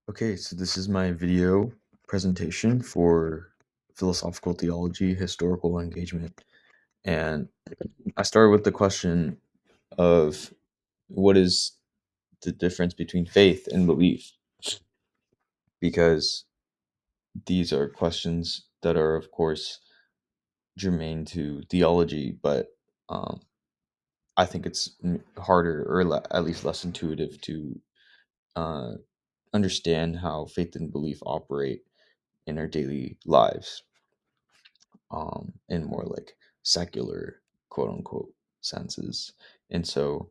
Okay, so this is my video presentation for philosophical theology, historical engagement. And I started with the question of what is the difference between faith and belief? Because these are questions that are, of course, germane to theology, but um, I think it's harder or at least less intuitive to uh, understand how faith and belief operate in our daily lives. In more like secular quote unquote senses. And so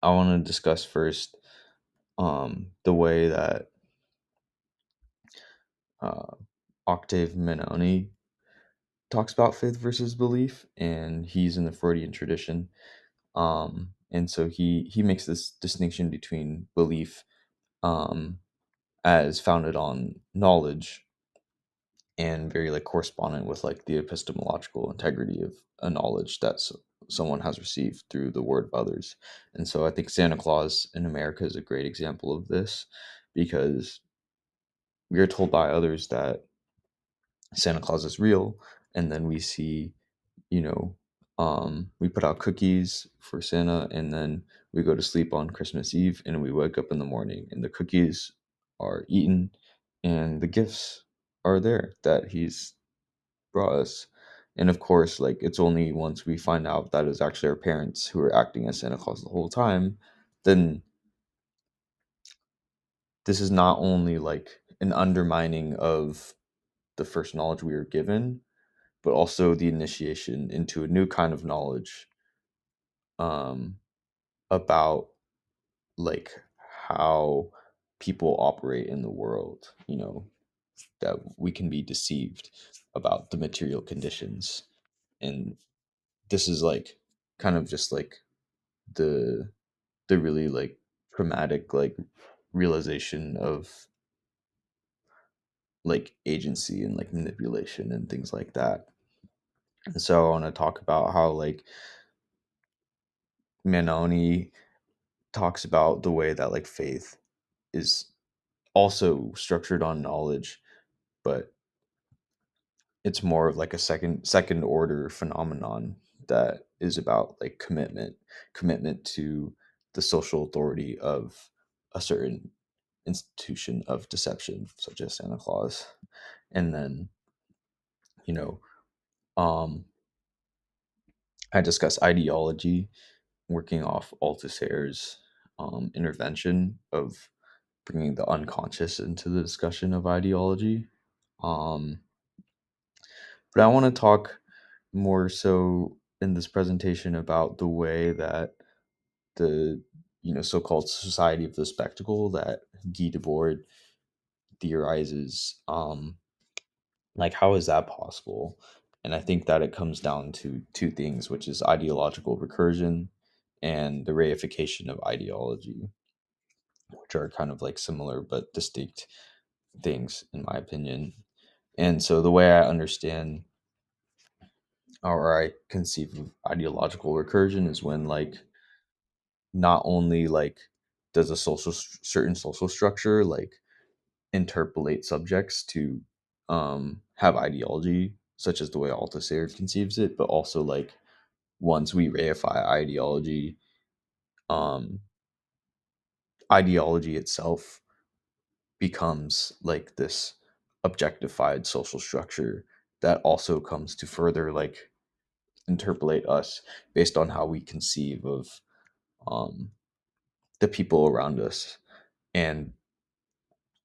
I want to discuss first the way that uh, Octave Menoni talks about faith versus belief, and he's in the Freudian tradition. And so he makes this distinction between belief um, as founded on knowledge and very like correspondent with like the epistemological integrity of a knowledge that someone has received through the word of others. And so I think Santa Claus in America is a great example of this, because we are told by others that Santa Claus is real, and then we see, you know, we put out cookies for Santa, and then we go to sleep on Christmas Eve, and we wake up in the morning, and the cookies are eaten, and the gifts are there that he's brought us. And of course, like it's only once we find out that it's actually our parents who are acting as Santa Claus the whole time, then this is not only like an undermining of the first knowledge we were given, but also the initiation into a new kind of knowledge um, about like how people operate in the world, that we can be deceived about the material conditions. And this is like kind of just like the really like traumatic like realization of like agency and like manipulation and things like that. And so I want to talk about how like Manoni talks about the way that like faith is also structured on knowledge, but it's more of like a second order phenomenon that is about like commitment to the social authority of a certain institution of deception such as Santa Claus. And then you know um I discuss ideology, working off Althusser's intervention of bringing the unconscious into the discussion of ideology. um but I want to talk more so in this presentation about the way that the so-called society of the spectacle that Guy Debord theorizes, like how is that possible? And I think that it comes down to two things, which is ideological recursion and the reification of ideology, which are kind of like similar but distinct things in my opinion. And so the way I understand or I conceive of ideological recursion is when like not only like does a certain social structure like interpolate subjects to have ideology such as the way Althusser conceives it, but also like once we reify ideology, um ideology itself becomes like this objectified social structure that also comes to further like interpolate us based on how we conceive of um the people around us and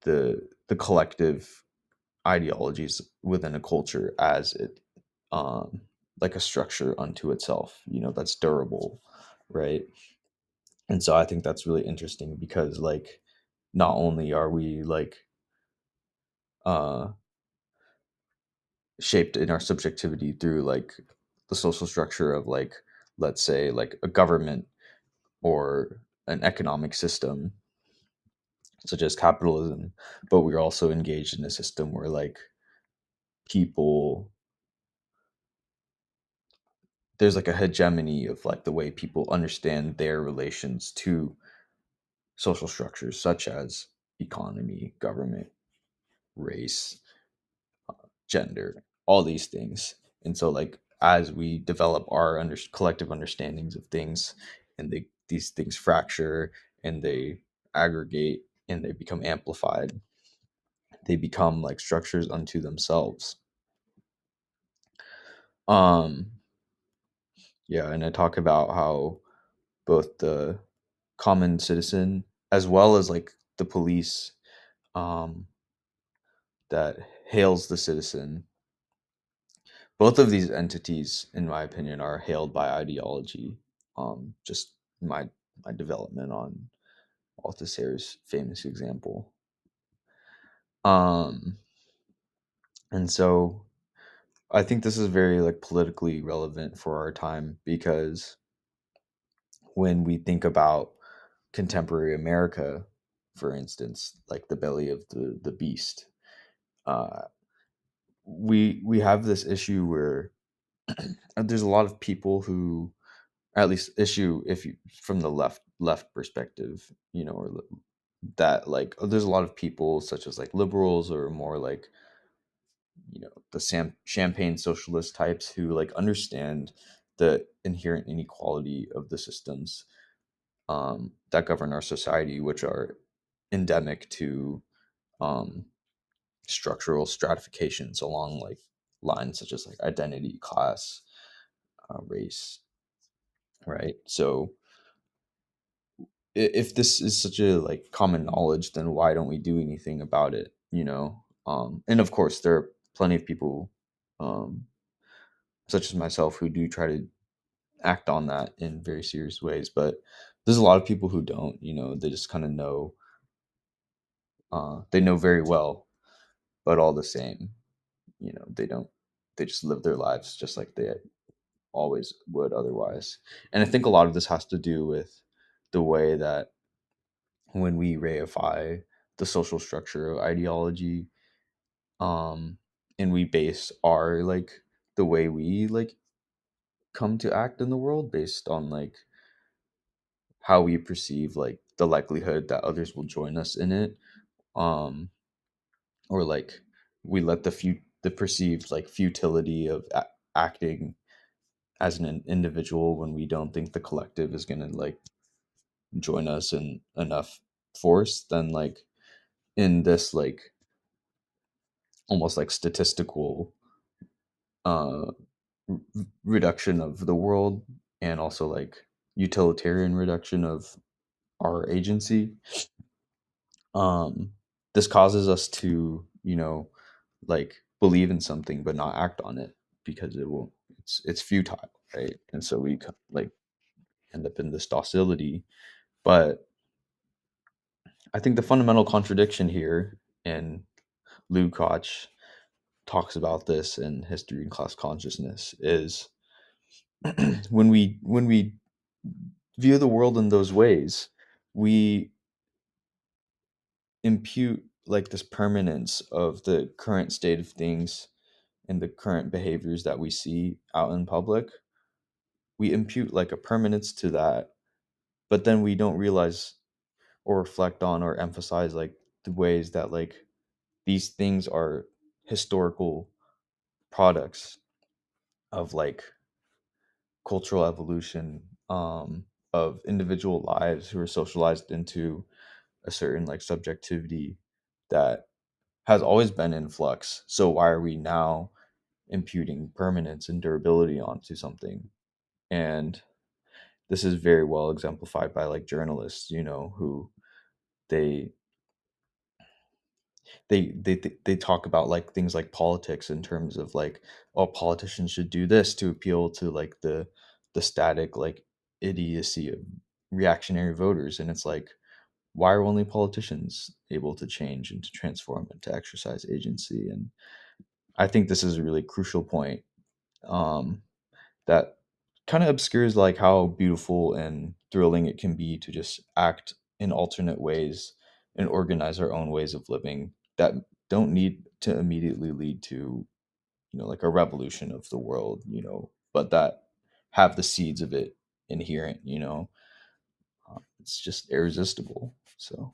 the collective ideologies within a culture as it um like a structure unto itself, that's durable, right? And so I think that's really interesting because like not only are we like uh shaped in our subjectivity through like the social structure of like, let's say, like a government or an economic system such as capitalism, but we're also engaged in a system where like people there's like a hegemony of like the way people understand their relations to social structures such as economy, government, race, gender, all these things. And so, like, as we develop our collective understandings of things, and these things fracture and they aggregate and they become amplified, they become like structures unto themselves. Um, yeah, and I talk about how both the common citizen as well as like the police, um, that hails the citizen, both of these entities, in my opinion, are hailed by ideology. Just my my development on Althusser's famous example. Um, and so I think this is very like politically relevant for our time, because when we think about contemporary America, for instance, like the belly of the beast, uh, we have this issue where there's a lot of people who, at least issue if you from the left perspective, or that like there's a lot of people such as like liberals or more like the champagne socialist types who like understand the inherent inequality of the systems, that govern our society, which are endemic to, um, structural stratifications along like lines such as like identity, class, race, right? So if this is such a like common knowledge, then why don't we do anything about it? And of course, there are plenty of people, um, such as myself, who do try to act on that in very serious ways. But there's a lot of people who don't. They just kind of know. They know very well, but all the same, they don't. They just live their lives just like they always would otherwise. And I think a lot of this has to do with the way that when we reify the social structure of ideology, um and we base our like the way we like come to act in the world based on like how we perceive like the likelihood that others will join us in it, um or like we let the perceived like futility of acting as an individual when we don't think the collective is going to like join us in enough force, then like in this like almost like statistical, uh reduction of the world, and also like utilitarian reduction of our agency, um this causes us to like believe in something but not act on it, because it's futile, right? And so we like end up in this docility. But I think the fundamental contradiction here, and Lukacs talks about this in History and Class Consciousness, is when we view the world in those ways, we impute like this permanence of the current state of things and the current behaviors that we see out in public. We impute like a permanence to that, but then we don't realize or reflect on or emphasize like the ways that like these things are historical products of like cultural evolution, of individual lives who are socialized into a certain like subjectivity that has always been in flux. So why are we now imputing permanence and durability onto something? And this is very well exemplified by like journalists, who they they talk about like things like politics in terms of like, oh, politicians should do this to appeal to like the static like idiocy of reactionary voters. And it's like, why are only politicians able to change and to transform and to exercise agency? And I think this is a really crucial point, um, that kind of obscures like how beautiful and thrilling it can be to just act in alternate ways and organize our own ways of living that don't need to immediately lead to like a revolution of the world, but that have the seeds of it inherent. It's just irresistible. So